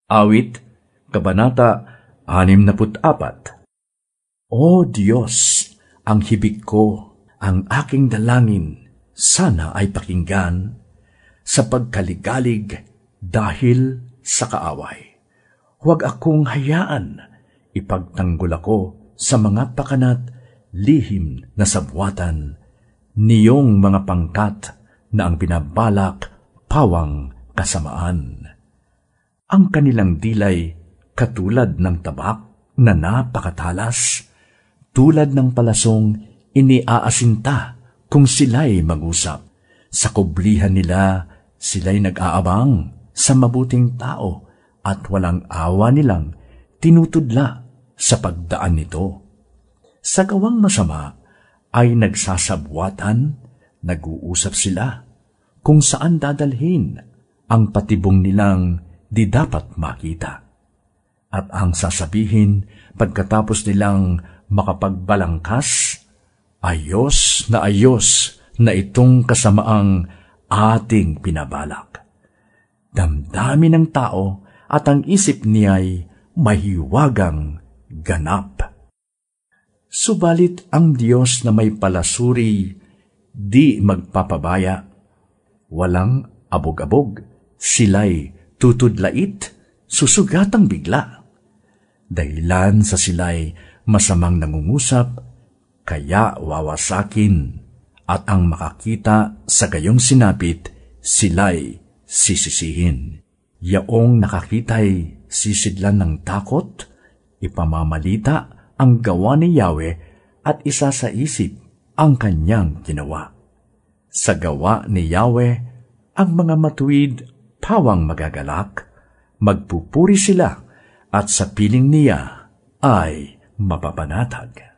Awit, Kabanata 64. O Diyos, ang hibig ko, ang aking dalangin, sana ay pakinggan sa pagkaligalig dahil sa kaaway. Huwag akong hayaan, ipagtanggol ako sa mga pakanat, lihim na sabwatan, niyong mga pangkat na ang binabalak, pawang kasamaan. Ang kanilang dilay katulad ng tabak na napakatalas, tulad ng palasong iniaasinta kung sila'y mag-usap. Sa kublihan nila sila'y nag-aabang sa mabuting tao at walang awa nilang tinutudla sa pagdaan nito. Sa gawang masama ay nagsasabwatan, nag-uusap sila kung saan dadalhin ang patibong nilang di dapat makita. At ang sasabihin pagkatapos nilang makapagbalangkas, ayos na itong kasamaang ating pinabalak. Damdamin ng tao at ang isip niya'y mahiwagang ganap. Subalit ang Diyos na may palasuri, di magpapabaya. Walang abog-abog, sila'y tutudlait, susugatang bigla. Dahilan sa sila'y masamang nangungusap, kaya wawasakin, at ang makakita sa gayong sinapit, sila'y sisisihin. Yaong nakakita'y sisidlan ng takot, ipamamalita ang gawa ni Yahweh at isa sa isip ang kanyang ginawa. Sa gawa ni Yahweh, ang mga matuwid pawang magagalak, magpupuri sila at sa piling niya ay mapapanatag.